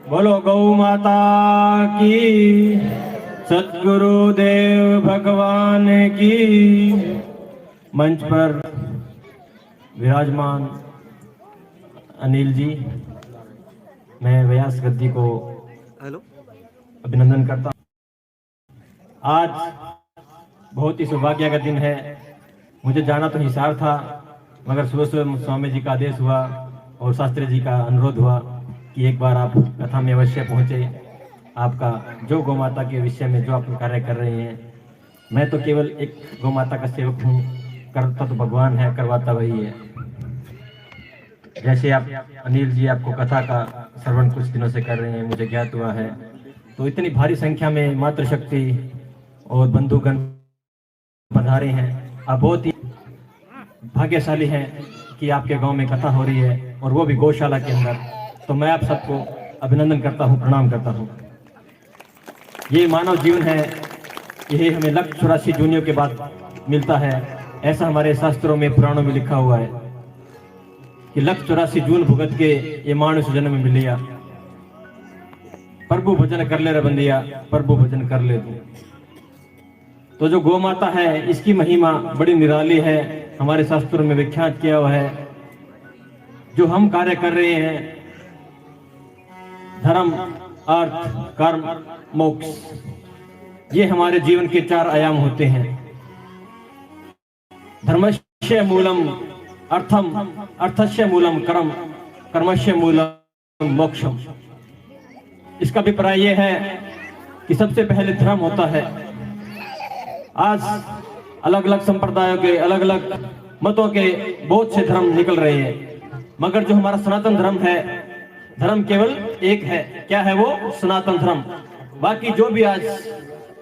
बोलो गौ माता की, सतगुरु देव भगवान की। मंच पर विराजमान अनिल जी, मैं व्यास गद्दी को अभिनंदन करता हूँ। आज बहुत ही सौभाग्य का दिन है। मुझे जाना तो हिसार था, मगर सुबह सुबह स्वामी जी का आदेश हुआ और शास्त्री जी का अनुरोध हुआ कि एक बार आप कथा में अवश्य पहुंचे। आपका जो गौ माता के विषय में जो आप कार्य कर रहे हैं, मैं तो केवल एक गौ माता का सेवक हूँ। करता तो भगवान है, करवाता वही है। जैसे आप अनिल जी आपको कथा का श्रवण कुछ दिनों से कर रहे हैं, मुझे ज्ञात हुआ है, तो इतनी भारी संख्या में मातृशक्ति और बंधुगण पधारे हैं। आप बहुत ही भाग्यशाली हैं कि आपके गांव में कथा हो रही है और वो भी गौशाला के अंदर। तो मैं आप सबको अभिनंदन करता हूं, प्रणाम करता हूं। ये मानव जीवन है, यही हमें 184 जूनियों के बाद मिलता है। ऐसा हमारे शास्त्रों में, पुराणों में लिखा हुआ है कि 184 जून भुगत के ये मानुष जन्म में लिया। प्रभु भजन कर ले रे बंदिया, प्रभु भजन कर ले तू। तो जो गौ माता है, इसकी महिमा बड़ी निराली है, हमारे शास्त्रों में विख्यात किया हुआ है। जो हम कार्य कर रहे हैं, धर्म, अर्थ, कर्म, मोक्ष, ये हमारे जीवन के 4 आयाम होते हैं। धर्मस्य मूलम अर्थम, अर्थस्य मूलम कर्म, कर्मस्य मूलम मोक्षम। इसका अभिप्राय यह है कि सबसे पहले धर्म होता है। आज अलग अलग संप्रदायों के, अलग अलग मतों के बहुत से धर्म निकल रहे हैं, मगर जो हमारा सनातन धर्म है, धर्म केवल एक है। क्या है वो? सनातन धर्म। बाकी जो भी आज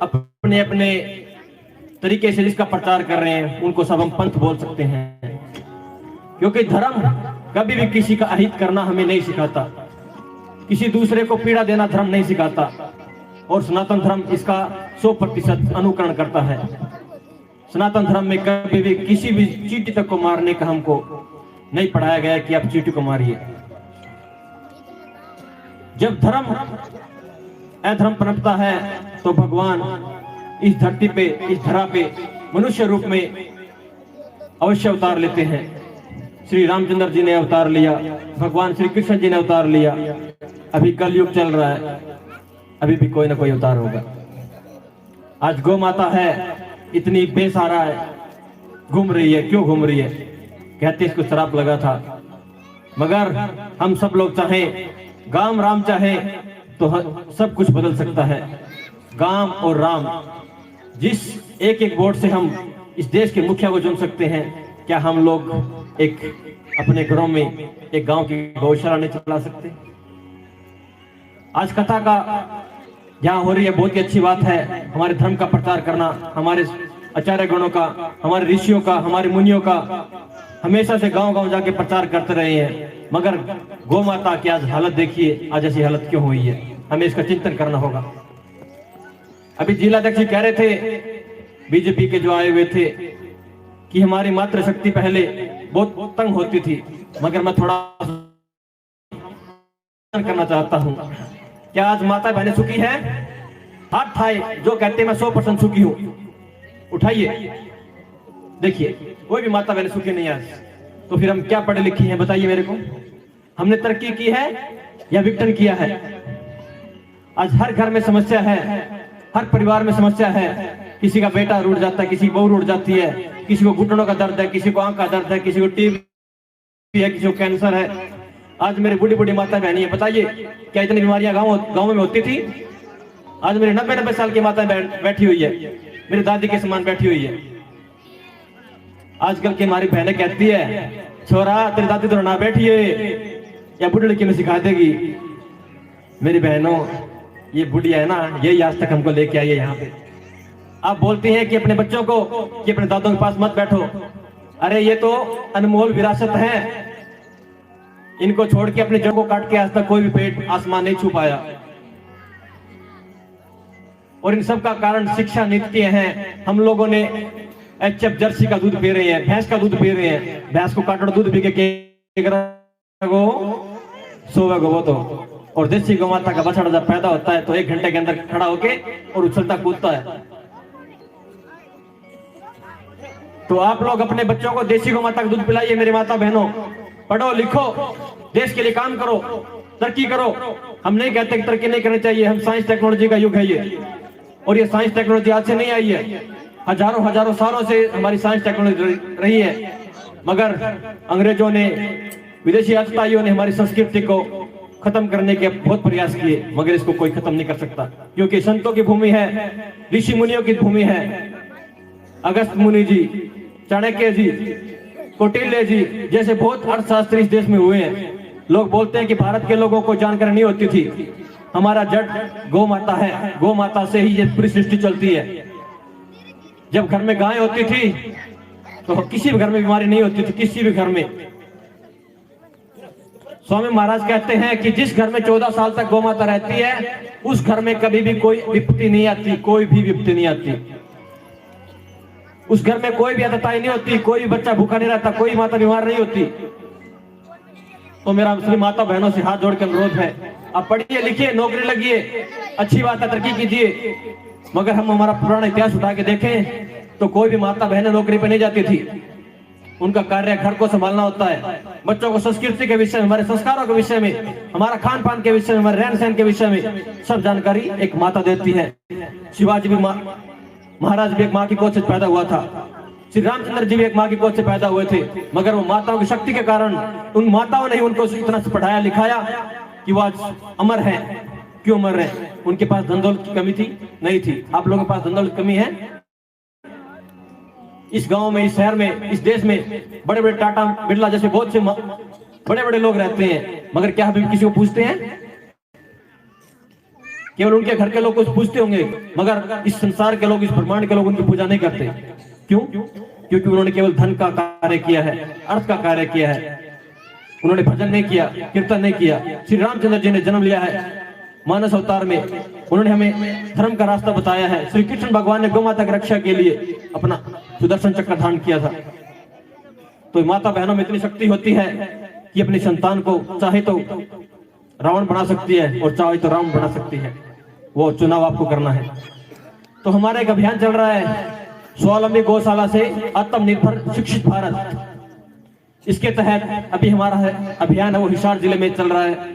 अपने अपने तरीके से जिसका प्रचार कर रहे हैं, उनको सब हम पंथ बोल सकते हैं, क्योंकि धर्म कभी भी किसी का अहित करना हमें नहीं सिखाता, किसी दूसरे को पीड़ा देना धर्म नहीं सिखाता। और सनातन धर्म इसका 100% अनुकरण करता है। सनातन धर्म में कभी भी किसी भी चींटी तक को मारने का हमको नहीं पढ़ाया गया कि आप चींटी को मारिए। जब धर्म अधर्म पनपता है तो भगवान इस धरती पे, इस धरा पे मनुष्य रूप में अवश्य अवतार लेते हैं। श्री रामचंद्र जी ने अवतार लिया, भगवान श्री कृष्ण जी ने अवतार लिया। अभी कलयुग चल रहा है, अभी भी कोई ना कोई अवतार होगा। आज गौ माता है, इतनी बेसहारा है, घूम रही है। क्यों घूम रही है? कहते इसको श्राप लगा था। मगर हम सब लोग चाहें, गाम राम चाहे तो सब कुछ बदल सकता है। गाम और राम, जिस एक एक वोट से हम इस देश के मुखिया को चुन सकते हैं, क्या हम लोग एक अपने घरों में एक गांव की गौशाला नहीं चला सकते? आज कथा का यहाँ हो रही है, बहुत ही अच्छी बात है। हमारे धर्म का प्रचार करना, हमारे आचार्य गणों का, हमारे ऋषियों का, हमारे मुनियों का हमेशा से गांव गांव जाके प्रचार करते रहे हैं। मगर गौ माता की आज हालत देखिए, आज ऐसी हालत क्यों हुई है? हमें इसका चिंतन करना होगा। अभी जिलाध्यक्ष कह रहे थे, बीजेपी के जो आए हुए थे, कि हमारी मातृशक्ति पहले बहुत तंग होती थी, मगर मैं थोड़ा करना चाहता हूं। क्या आज माता बहनें सुखी है? हाथ उठाए जो कहते मैं 100% सुखी हूं, उठाइए। देखिए कोई भी माता बहनें सुखी नहीं आज। तो फिर हम क्या पढ़े लिखे हैं? बताइए मेरे को। हमने तरक्की की है या विघटन किया है? आज हर घर में समस्या है, हर परिवार में समस्या है। किसी का बेटा रूठ जाता है, किसी की बहू रूठ जाती है, किसी को घुटनों का दर्द है, किसी को आंख का दर्द है, किसी को टीबी है, किसी को कैंसर है। आज मेरी बूढ़ी बूढ़ी माता बहनी है, बताइए क्या इतनी बीमारियां गांव में होती थी? आज मेरी 90-90 साल की माता बैठी हुई है, मेरी दादी के समान बैठी हुई है। आजकल की हमारी बहनें कहती है, छोरा तेरी दादी तो ना बैठी है, या बूढ़ी लड़की में सिखा देगी। मेरी बहनों, ये बुढ़िया है ना, यही आज तक हमको लेके आई है यहाँ पे। आप बोलती हैं कि अपने बच्चों को कि अपने दादों के पास मत बैठो। अरे ये तो अनमोल विरासत है, इनको छोड़ के अपने जड़ को काट के आज तक कोई भी पेड़ आसमान नहीं छू पाया। और इन सब का कारण शिक्षा नीति हैं। हम लोगों ने HF जर्सी का दूध पी रहे हैं, भैंस का दूध पी रहे हैं। भैंस को काटो दूध पी के सोवेगो वो तो और देसी गौ माता का बछड़ा जब पैदा होता है तो 1 घंटे के अंदर खड़ा होके और उछलता कूदता है। तो आप लोग अपने बच्चों को देसी गौ माता का दूध पिलाइए मेरी माता बहनों। पढ़ो लिखो, देश के लिए काम करो, तरक्की करो। हम नहीं कहते कि तरक्की नहीं करनी चाहिए, हम साइंस टेक्नोलॉजी का युग है ये, और ये साइंस टेक्नोलॉजी आज से नहीं आई है, हजारों सालों से हमारी साइंस टेक्नोलॉजी रही है। मगर अंग्रेजों ने, विदेशी आतताइयों ने हमारी संस्कृति को खत्म करने के बहुत प्रयास किए, मगर इसको कोई खत्म नहीं कर सकता, क्योंकि संतों की भूमि है, ऋषि मुनियों की भूमि है। अगस्त मुनि जी, चाणक्य जी, कौटिल्य जी जैसे बहुत अर्थशास्त्री इस देश में हुए हैं। लोग बोलते हैं कि भारत के लोगों को जानकारी नहीं होती थी। हमारा जड़ गौ माता है, गौ माता से ही ये पूरी सृष्टि चलती है। जब घर में गाय होती थी तो किसी भी घर में बीमारी नहीं होती थी, किसी भी घर में। स्वामी महाराज कहते हैं कि जिस घर में 14 साल तक गौ माता रहती है उस घर में कभी भी कोई विपत्ति नहीं आती, कोई भी विपत्ति नहीं आती। उस घर में कोई भी अतताई नहीं होती, कोई भी बच्चा भूखा नहीं रहता, कोई माता बीमार नहीं होती। तो मेरा मुस्लिम माता बहनों से हाथ जोड़ के अनुरोध है, आप पढ़िए लिखिए, नौकरी लगिए, अच्छी बात है, तरक्की कीजिए। मगर हम हमारा पुराना इतिहास उठा के देखें तो कोई भी माता बहनें नौकरी पे नहीं जाती थी। उनका कार्य घर को संभालना होता है। बच्चों को संस्कृति के विषय में, हमारे संस्कारों के विषय में, हमारा खान पान के विषय में, हमारे रहन सहन के विषय में सब जानकारी एक माता देती है। शिवाजी भी महाराज भी एक माँ की गोद से पैदा हुआ था, श्री रामचंद्र जी भी एक माँ की गोद से पैदा हुए थे। मगर वो माताओं की शक्ति के कारण, उन माताओं ने ही उनको इतना पढ़ाया लिखाया कि वो आज अमर है। क्यों अमर है? उनके पास धन दौलत की कमी थी? नहीं थी। आप लोगों के पास धन दौलत की कमी है? इस गांव में, इस शहर में, इस देश में बड़े बड़े टाटा बिरला जैसे बहुत से बड़े बड़े लोग रहते हैं, मगर क्या हम किसी को पूछते हैं? केवल उनके घर के लोग कुछ पूछते होंगे, मगर इस संसार के लोग, इस ब्रह्मांड के लोग उनकी पूजा नहीं करते। क्यों? क्योंकि उन्होंने केवल धन का कार्य किया है, अर्थ का कार्य किया है। उन्होंने भजन नहीं किया, कीर्तन नहीं किया। श्री रामचंद्र जी ने जन्म लिया है मानस अवतार में, उन्होंने हमें धर्म का रास्ता बताया है। श्री कृष्ण भगवान ने गौ माता की रक्षा के लिए अपना सुदर्शन चक्र धारण किया था। तो माता बहनों में इतनी शक्ति होती है कि अपनी संतान को चाहे तो रावण बना सकती है और चाहे तो राम बना सकती है। वो चुनाव आपको करना है। तो हमारा एक अभियान चल रहा है, स्वावलंबी गौशाला से आत्मनिर्भर शिक्षित भारत। इसके तहत अभी हमारा अभियान है वो हिसार जिले में चल रहा है।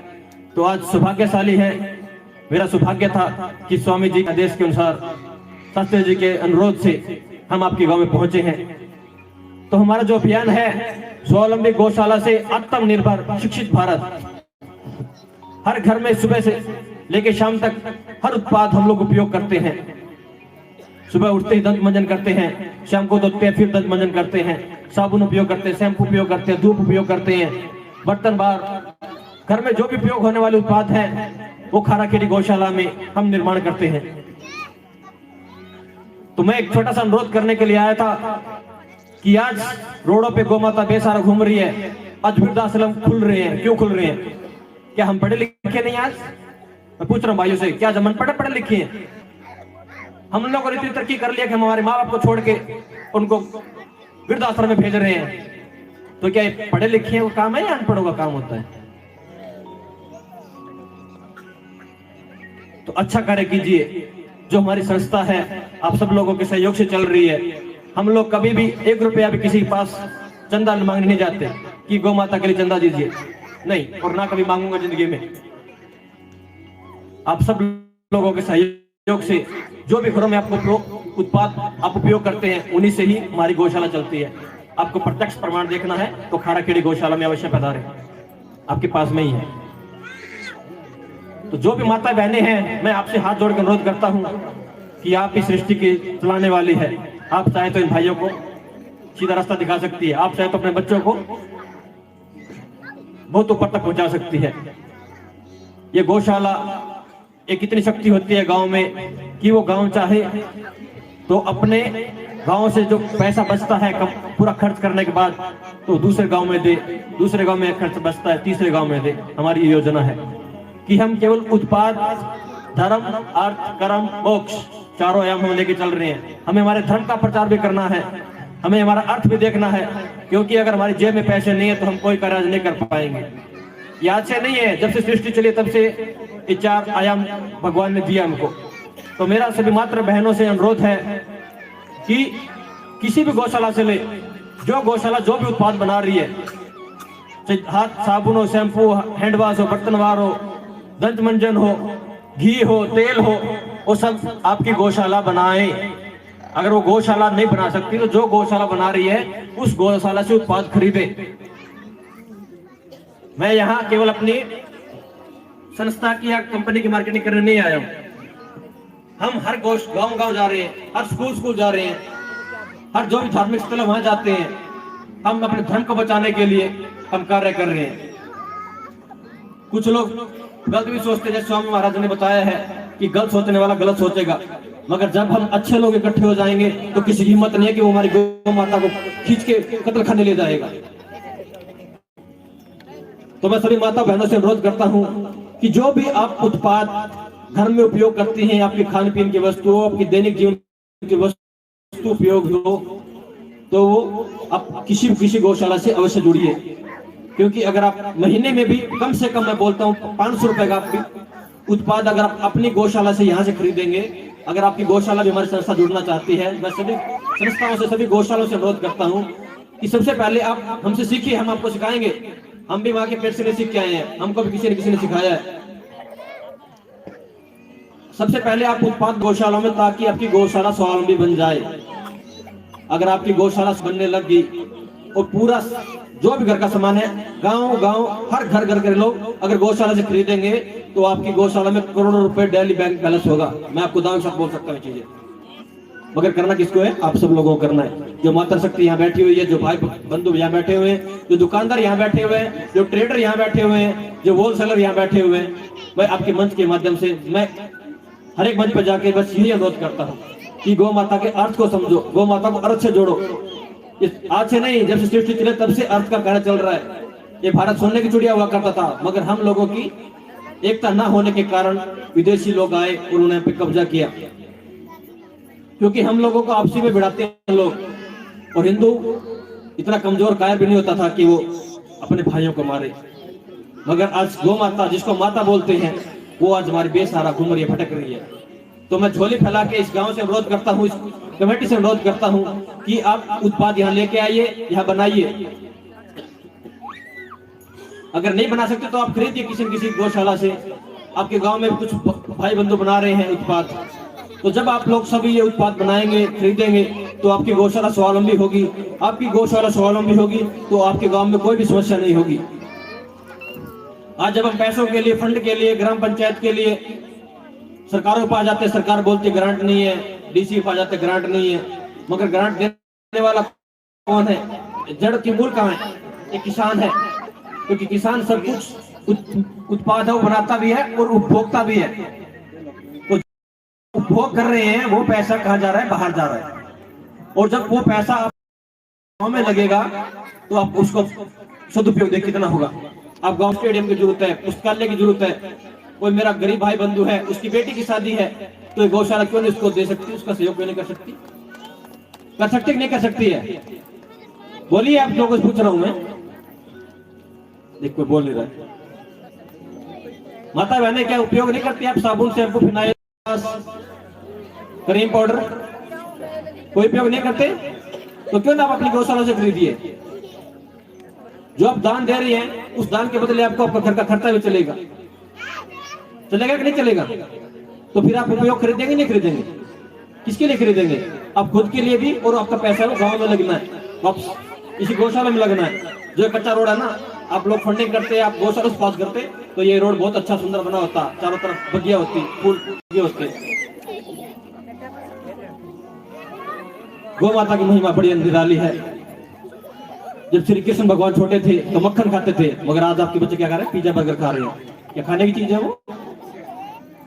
तो आज सौभाग्यशाली है, मेरा सौभाग्य था कि स्वामी जी के आदेश के अनुसार, शास्त्री जी के अनुरोध से हम आपके गांव में पहुंचे हैं। तो हमारा जो अभियान है स्वावलंबी गौशाला से आत्मनिर्भर शिक्षित भारत, हर घर में सुबह से लेकर शाम तक हर उत्पाद हम लोग उपयोग करते हैं। सुबह उठते ही दंत मंजन करते हैं, शाम को धोते हैं, फिर दंत मंजन करते हैं, साबुन उपयोग करते हैं, शैम्पू उपयोग करते हैं, धूप उपयोग करते हैं, बर्तन बार, घर में जो भी उपयोग होने वाले उत्पाद हैं वो खाराखेड़ी गौशाला में हम निर्माण करते हैं। तो मैं एक छोटा सा अनुरोध करने के लिए आया था कि आज रोडों पे गौ माता बेसहारा घूम रही है, आज वृद्धाश्रम खुल रहे हैं। क्यों खुल रहे हैं? क्या हम पढ़े लिखे नहीं? आज मैं पूछ रहा हूँ भाइयों से, क्या जमन पढ़े लिखे हैं? हम लोगों ने इतनी तरक्की कर लिया कि हम हमारे माँ बाप को छोड़ के उनको वृद्धाश्रम में भेज रहे हैं। तो क्या पढ़े लिखे का काम है या अनपढ़ों का काम होता है? तो अच्छा कार्य कीजिए। जो हमारी संस्था है आप सब लोगों के सहयोग से चल रही है। हम लोग कभी भी 1 रुपया भी किसी के पास चंदा मांगने नहीं जाते कि गौ माता के लिए चंदा दीजिए, नहीं, और ना कभी मांगूंगा जिंदगी में। आप सब लोगों के सहयोग से जो भी घरों में आपको उत्पाद आप उपयोग करते हैं उन्हीं से ही हमारी गौशाला चलती है। आपको प्रत्यक्ष प्रमाण देखना है तो खाराखेड़ी गौशाला में अवश्य पधारें, आपके पास में ही है। तो जो भी माता बहनें हैं, मैं आपसे हाथ जोड़ कर अनुरोध करता हूं कि आप इस सृष्टि की चलाने वाली है। आप चाहे तो इन भाइयों को सीधा रास्ता दिखा सकती है, आप चाहे तो अपने बच्चों को बहुत ऊपर तक पहुंचा सकती है। ये गौशाला एक इतनी शक्ति होती है गांव में कि वो गांव चाहे तो अपने गांव से जो पैसा बचता है पूरा खर्च करने के बाद तो दूसरे गांव में दे, दूसरे गांव में खर्च बचता है तीसरे गांव में दे। हमारी ये योजना है कि हम केवल उत्पाद, धर्म, अर्थ, कर्म, मोक्ष चारों आयाम हम लेके चल रहे हैं। हमें हमारे धर्म का प्रचार भी करना है, हमें हमारा अर्थ भी देखना है, क्योंकि अगर हमारी जेब में पैसे नहीं है तो हम कोई कार्य नहीं कर पाएंगे। याद से नहीं है, जब से सृष्टि चली तब से ये 4 आयाम भगवान ने दिया हमको। तो मेरा सभी मात्र बहनों से अनुरोध है कि किसी भी गौशाला से ले, जो गौशाला जो भी उत्पाद बना रही है, चाहे हाथ साबुन हो, शैम्पू, हैंड वॉश हो, बर्तनवार हो, दंत मंजन हो, घी हो, तेल हो, वो सब आपकी गौशाला बनाए। अगर वो गौशाला नहीं बना सकती तो जो गौशाला बना रही है उस गौशाला से उत्पाद खरीदे। मैं यहाँ केवल अपनी संस्था की या कंपनी की मार्केटिंग करने नहीं आया हूँ। हम हर गांव गांव जा रहे हैं, हर स्कूल जा रहे हैं, हर जो भी धार्मिक स्थल वहां जाते हैं। हम अपने धर्म को बचाने के लिए हम कार्य कर रहे हैं। कुछ लोग गलत भी सोचते हैं, जैसे स्वामी महाराज ने बताया है कि गलत सोचने वाला गलत सोचेगा, मगर जब हम अच्छे लोग इकट्ठे हो जाएंगे तो किसी की हिम्मत नहीं है कि वो हमारी गौ माता को खींच के कत्ल खाने ले जाएगा। तो मैं सभी माता बहनों से अनुरोध करता हूं कि जो भी आप उत्पाद घर में उपयोग करती हैं, आपके खान पीन की वस्तुओं, आपकी दैनिक जीवन की वस्तु उपयोग हो, तो वो आप किसी गौशाला से अवश्य जुड़िए। क्योंकि अगर आप महीने में भी कम से कम, मैं बोलता हूँ 500 रुपए का उत्पाद अगर आप अपनी गौशाला से यहाँ से खरीदेंगे, अगर आपकी गौशाला भी हमारी संस्था जुड़ना चाहती है, मैं सभी संस्थाओं से, सभी गौशालों से अनुरोध करता हूँ कि सबसे पहले आप हमसे सीखिए, हम आपको सिखाएंगे। हम भी वहां के पेट से नहीं सीख के आए हैं, हमको भी किसी ने सिखाया है। सबसे पहले आप उत्पाद गौशाला में, ताकि आपकी गौशाला स्वावलंबी बन जाए। अगर आपकी गौशाला बनने लग गई और पूरा जो भी घर का सामान है, गांव हर घर के लोग अगर गौशाला से खरीदेंगे तो आपकी गौशाला में करोड़ों रुपए डेली बैंक बैलेंस होगा। मैं आपको दावे के साथ बोल सकता हूँ चीजें। मगर करना किसको है? आप सब लोगों को करना है। जो माता शक्ति यहाँ बैठी हुई है, जो भाई बंधु यहाँ बैठे हुए हैं, जो दुकानदार यहाँ बैठे हुए हैं, जो ट्रेडर यहाँ बैठे हुए हैं, जो होलसेलर यहाँ बैठे हुए हैं, मैं आपके मंच के माध्यम से मैं हर एक मंच पर जाके बस यही अनुरोध करता हूँ कि गौ माता के अर्थ को समझो, गौ माता को अर्थ से जोड़ो। आज से नहीं, जब से सृष्टि चले तब से अर्थ का कार्य चल रहा है। ये भारत सोने की चिड़िया हुआ करता था, मगर हम लोगों की एकता न होने के कारण विदेशी लोग आए और उन्होंने पे कब्जा किया। क्योंकि हम लोगों को आपसी में भिड़ाते हैं लोग, और हिंदू इतना कमजोर कायर भी नहीं होता था कि वो अपने भाइयों को मारे। मगर आज गौ माता, जिसको माता बोलते हैं, वो आज हमारी बेसहारा घूम रही है, भटक रही है। तो मैं झोली फैला के इस गांव से अनुरोध करता हूँ, इस कमेटी से अनुरोध करता हूँ कि आप उत्पाद यहाँ लेके आइए, यहाँ बनाइए। अगर नहीं बना सकते तो आप खरीदिए किसी न किसी गौशाला से। आपके गांव में कुछ भाई बंधु बना रहे हैं उत्पाद, तो जब आप लोग सभी ये उत्पाद बनाएंगे, खरीदेंगे, तो आपकी गौशाला स्वावलंबी होगी। आपकी गौशाला स्वावलंबी होगी तो आपके गांव में कोई भी समस्या नहीं होगी। आज जब हम पैसों के लिए, फंड के लिए, ग्राम पंचायत के लिए सरकारों पर आ जाते हैं, सरकार बोलती है ग्रांट नहीं है, डीसी पर आ जाते ग्रांट नहीं है, मगर ग्रांट देने वाला कौन है? जड़ की मूल कहाँ है? एक किसान है। क्योंकि किसान सब कुछ उत्पाद है वो बनाता भी है और उपभोक्ता भी है। तो उपभोग कर रहे हैं, वो पैसा कहाँ जा रहा है? बाहर जा रहा है। और जब वो पैसा गाँव में लगेगा तो आप उसको सदुपयोग देखिए कितना होगा। आप गांव स्टेडियम की जरूरत है, पुस्तकालय की जरूरत है, कोई मेरा गरीब भाई बंधु है, उसकी बेटी की शादी है, तो गौशाला क्यों नहीं उसको दे सकती? उसका सहयोग क्यों नहीं कर सकती? कर सकती नहीं कर सकती है? बोलिए, आप लोगों से पूछ रहा हूं मैं। देखो बोल नहीं रहा। माता बहने क्या उपयोग नहीं करती? आप साबुन, शैम्पू, फिनाइल, क्रीम पाउडर कोई उपयोग नहीं करते? तो क्यों ना आप अपनी गौशाला से खरीदिए। जो आप दान दे रही हैं, उस दान के बदले आपको आपका घर का खर्चा भी चलेगा। चलेगा कि नहीं चलेगा? तो फिर आप उपयोग खरीदेंगे नहीं खरीदेंगे? किसके लिए खरीदेंगे? आप खुद के लिए भी, और आपका पैसा गांव में लगना है, आप इसी गौशाला में लगना है। जो कच्चा रोड है ना, आप लोग फंडिंग करते हैं, आप गौशाला से पास करते, तो ये रोड बहुत अच्छा सुंदर बना होता, चारों तरफ बगिया होती, फूल होते। गौ माता की महिमा बड़ी निराली है। जब श्री कृष्ण भगवान छोटे थे तो मक्खन खाते थे, मगर आज आपके बच्चे क्या खा रहे हैं? पिज्जा बर्गर खा रहे हैं। क्या खाने की चीज है वो?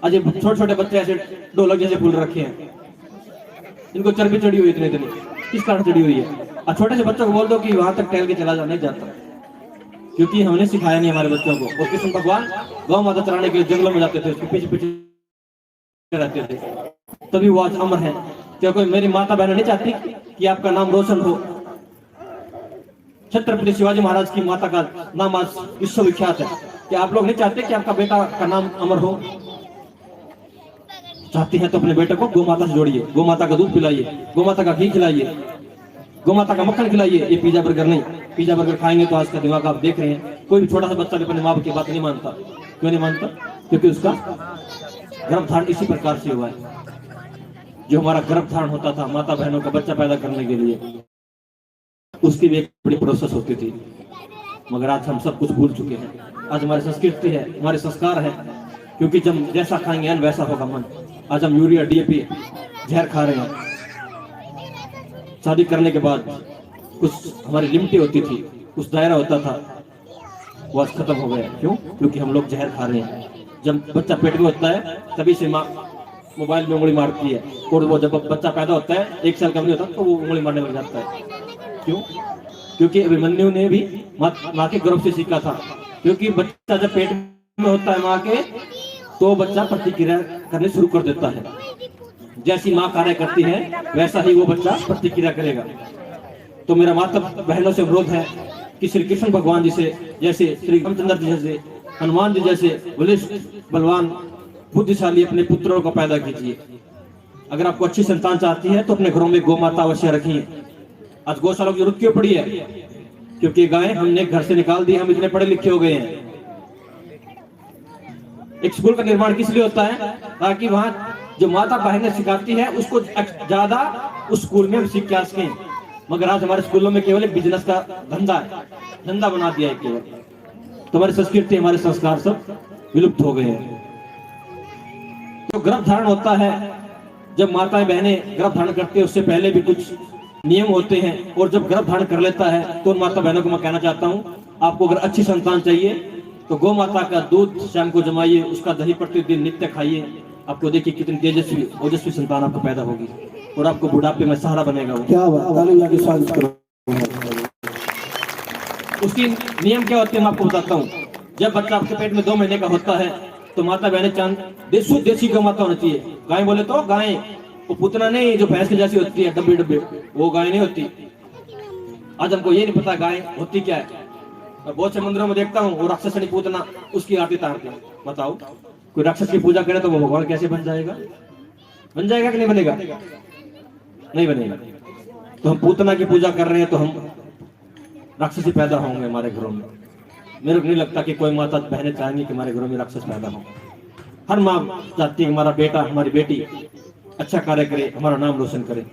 आज छोटे छोटे बच्चे ऐसे ढोलक जैसे फूल रखे हैं, इनको चर्बी चढ़ी हुई इतने इतनी, किस कारण चढ़ी हुई है? और छोटे से बच्चों को बोल दो कि वहां तक टहल के चला जा, नहीं जाता, क्योंकि हमने सिखाया नहीं हमारे बच्चों को। और कृष्ण भगवान गौ माता चराने के लिए जंगलों में जाते थे, उसके पीछे पीछे रहते थे, तभी वो आज अमर है। क्या कोई मेरी माता बहन नहीं चाहती कि आपका नाम रोशन हो? छत्रपति शिवाजी महाराज की माता का नाम आज विश्वविख्यात है। क्या आप लोग नहीं चाहते कि आपका बेटा का नाम अमर हो? चाहते हैं तो अपने बेटे को गौ माता से जोड़िए, गौ माता का दूध पिलाइए, गौ माता का घी खिलाइए, गौ माता का मक्खन खिलाइए। ये पिज्जा बर्गर नहीं, पिज्जा बर्गर खाएंगे तो आज का दिमाग आप देख रहे हैं, कोई भी छोटा सा बच्चा भी अपने माँ बाप की बात नहीं मानता। क्यों नहीं मानता? क्योंकि उसका गर्भधारण इसी प्रकार से हुआ है। जो हमारा गर्भधारण होता था माता बहनों का बच्चा पैदा करने के लिए, उसकी भी एक बड़ी प्रोसेस होती थी, मगर आज हम सब कुछ भूल चुके हैं। आज हमारी संस्कृति है, हमारे संस्कार है, क्योंकि जब जैसा खाएंगे वैसा होगा मन। आज हम यूरिया डीएपी जहर खा रहे हैं। शादी करने के बाद कुछ हमारी लिमिटें होती थी, कुछ दायरा होता था, वो आज खत्म हो गया। क्यों? क्योंकि हम लोग जहर खा रहे हैं। जब बच्चा पेट में होता है तभी से माँ मोबाइल में उंगली मारती है, और वो जब बच्चा पैदा होता है 1 साल का नहीं होता तो वो उंगली मारने लग जाता है। क्यों? क्योंकि अभिमन्यु ने भी माँ के गर्भ से सीखा था। क्योंकि बच्चा जब पेट में होता है माँ के, तो बच्चा प्रतिक्रिया करने शुरू कर देता है। जैसी माँ कार्य करती है वैसा ही वो बच्चा प्रतिक्रिया करेगा। तो मेरा माता बहनों से अनुरोध है कि श्री कृष्ण भगवान जी से, जैसे श्री रामचंद्र जी जैसे, हनुमान जी जैसे बलिष्ठ बलवान बुद्धिशाली अपने पुत्रों को पैदा कीजिए। अगर आपको अच्छी संतान चाहती है तो अपने घरों में गौ माता अवश्य रखिए। आज गौशाला की जरूरत क्यों पड़ी है? क्योंकि गाय हमने घर से निकाल दी, हम इतने पढ़े लिखे हो गए हैं। एक स्कूल का निर्माण किस लिए होता है? ताकि वहां जो माता बहनें सिखाती है उसको ज्यादा उस स्कूल में हम सीख के आ सकें। मगर आज हमारे स्कूलों में केवल बिजनेस का धंधा है, धंधा बना दिया है केवल। तो हमारी संस्कृति, हमारे संस्कार सब विलुप्त हो गए हैं। तो गर्भ धारण होता है, जब माताएं बहनें गर्भ धारण करती है उससे पहले भी कुछ नियम होते हैं, और जब गर्भ धारण कर लेता है तो उन माता बहनों को मैं कहना चाहता हूँ, आपको अगर अच्छी संतान चाहिए तो गौ माता का दूध शाम को जमाइए, उसका दही प्रतिदिन नित्य खाइए। आपको देखिए कितनी तेजस्वी ओजस्वी संतान आपको पैदा होगी, और आपको बुढ़ापे में सहारा बनेगा वो। क्या बात है। उसकी नियम क्या होते हैं मैं आपको बताता हूँ। जब बच्चा आपके पेट में 2 महीने का होता है तो माता बहने चांद देसी गौ माता होनी चाहिए। गाय बोले तो गाय, वो पुतना नहीं जो भैंस की जैसी होती है डब्बे डब्बे, वो गाय नहीं होती। आज हमको ये नहीं पता गाय होती क्या है। मैं बहुत से मंदिरों में देखता हूँ वो राक्षसनी पूतना उसकी आरती तारते हैं। बताओ कोई राक्षस की पूजा करे तो वो भगवान कैसे बन जाएगा? बन जाएगा कि नहीं बनेगा? नहीं बनेगा। तो हम पूतना की पूजा कर रहे हैं तो हम राक्षसी पैदा होंगे हमारे घरों में। मेरे को नहीं लगता कि कोई माता बहनें चाहेंगी कि हमारे घरों में राक्षस पैदा हो। हर माँ चाहती है हमारा बेटा हमारी बेटी अच्छा कार्य करे, हमारा नाम रोशन करे।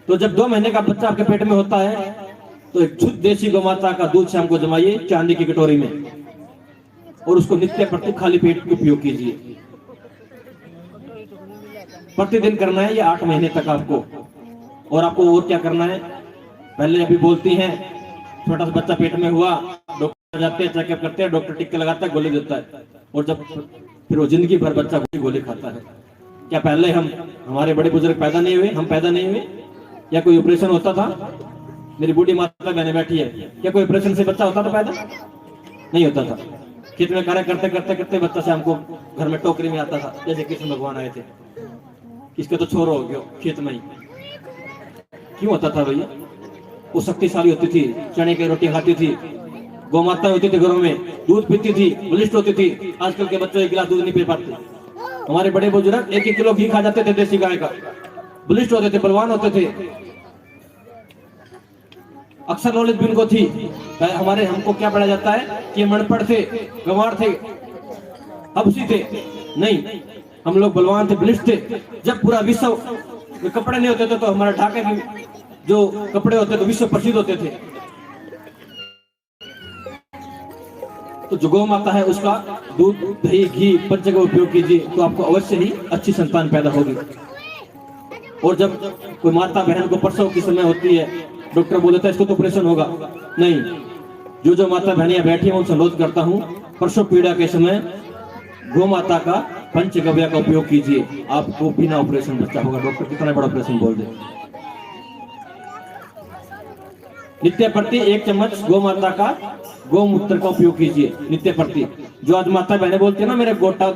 तो जब 2 महीने का बच्चा आपके पेट में होता है तो एक शुद्ध देसी गौ माता का दूध शाम को जमाइए चांदी की कटोरी में, और उसको नित्य प्रति खाली पेट उपयोग कीजिए। प्रतिदिन करना है ये 8 महीने तक आपको। और आपको और क्या करना है? पहले अभी बोलती हैं छोटा सा बच्चा पेट में हुआ, डॉक्टर जाते हैं, चेकअप करते हैं, डॉक्टर टिक्के लगाता है, गोली देता है, और जब फिर वो जिंदगी भर बच्चा गोली खाता है। क्या पहले हमारे बड़े बुजुर्ग पैदा नहीं हुए, हम पैदा नहीं हुए? या कोई ऑपरेशन होता था? मेरी बूढ़ी माता बहने बैठी है, क्या कोई ऑपरेशन से बच्चा होता था पैदा? नहीं होता था। खेत में कार्य करते करते करते बच्चा से हमको घर में टोकरी में आता था, जैसे कृष्ण भगवान आए थे। इसके तो छोरो हो गया खेत में ही। क्यों होता था भैया? वो शक्तिशाली होती थी, चने की रोटी खाती थी, गौ माता होती थी घरों में, दूध पीती थी, बलिष्ठ होती थी। आजकल के बच्चे 1 गिलास दूध नहीं पी पाते। हमारे बड़े बुजुर्ग 1-1 किलो घी खा जाते थे देसी गाय का, बलिष्ठ होते थे, बलवान होते थे। अक्सर नॉलेज भी उनको थी। हमारे हमको क्या पढ़ा जाता है कि मनपढ़ थे, गंवार थे, हबसी थे। नहीं, हम लोग बलवान थे, बलिष्ठ थे। जब पूरा विश्व में कपड़े नहीं होते थे तो हमारे ढाके भी जो कपड़े होते तो विश्व प्रसिद्ध होते थे। तो जो गौ माता है उसका दूध दही घी पंच का उपयोग कीजिए तो आपको अवश्य ही अच्छी संतान पैदा होगी। और जब कोई माता बहन को प्रसव की समय होती है, डॉक्टर बोलता है इसको तो ऑपरेशन होगा, नहीं, जो माता बहनियां बैठी हैं उनसे अनुरोध करता हूं प्रसव पीड़ा के समय गौ माता का पंचगव्य का उपयोग कीजिए, आपको बिना ऑपरेशन बच्चा होगा। डॉक्टर कितना बड़ा ऑपरेशन बोल दे। नित्य प्रति 1 चम्मच गौ माता का गौमूत्र का उपयोग कीजिए नित्य प्रति। जो आज माता बहने बोलती है ना मेरे गोटा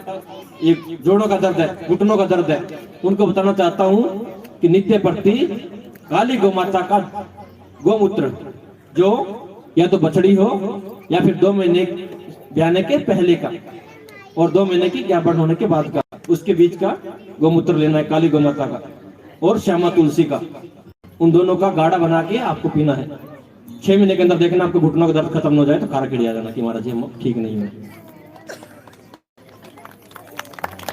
जोड़ों का दर्द है, घुटनों का दर्द है, उनको बताना चाहता हूं कि नित्य प्रति काली गौ माता का गौमूत्र, जो या तो बछड़ी हो या फिर 2 महीने ब्याने के पहले का और 2 महीने की ज्ञापन होने के बाद का, उसके बीच का गौमूत्र लेना है, काली गौमाता का और श्यामा तुलसी का। उन दोनों का गाढ़ा बना के आपको पीना है। 6 महीने के अंदर देखना आपके घुटनों का दर्द खत्म हो जाए तो खारा खिड़ जाना कि महाराज जी ठीक नहीं है।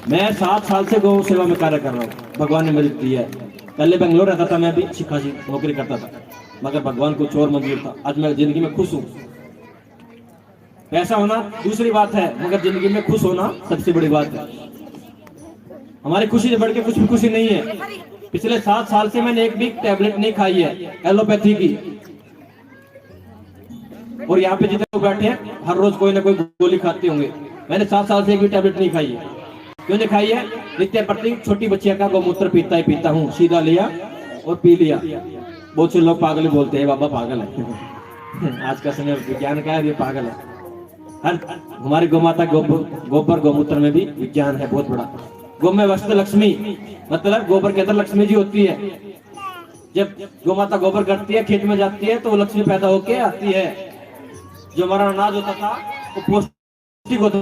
मैं 7 साल से गौ सेवा में कार्य कर रहा हूँ, भगवान ने मदद दी है। पहले बेंगलोर रहता था, मैं भी अच्छी खासी नौकरी करता था, मगर भगवान कुछ और मंजूर था। आज मैं जिंदगी में खुश हूँ। पैसा होना दूसरी बात है, मगर जिंदगी में खुश होना सबसे बड़ी बात है। हमारी खुशी से बढ़ के कुछ भी खुशी नहीं है। पिछले 7 साल से मैंने एक भी टैबलेट नहीं खाई है एलोपैथी की, और यहाँ पे जितने लोग बैठे हैं हर रोज कोई ना कोई गोली खाते होंगे। मैंने 7 साल से एक भी टैबलेट नहीं खाई है। क्यों नहीं खाई है? नित्य प्रति छोटी बच्चिया का गौमूत्र पीता ही पीता हूँ, सीधा लिया और पी लिया। बहुत से लोग पागल बोलते हैं, बाबा पागल है। आज का समय विज्ञान का है, ये पागल है। हर हमारी गौमाता गोबर गौमूत्र में भी विज्ञान है बहुत बड़ा। गौ में वस्त लक्ष्मी, मतलब गोबर के अंदर लक्ष्मी जी होती है। जब गौमाता गोबर करती है, खेत में जाती है, तो वो लक्ष्मी पैदा होके आती है। जो हमारा अनाज होता था वो पौष्टिक होता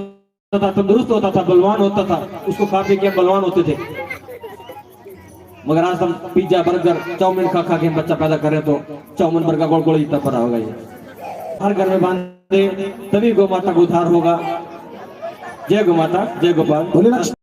था, तंदुरुस्त होता था, बलवान होता था, उसको खा पी के बलवान होते थे। मगर आज हम पिज्जा बर्गर चाउमीन खा खा के बच्चा पैदा करें तो चाउमीन बर्गर गोल गोल इतना पड़ा होगा। ये हर घर में बांधे तभी गौ माता का उद्धार होगा। जय गौ माता, जय गोपाल।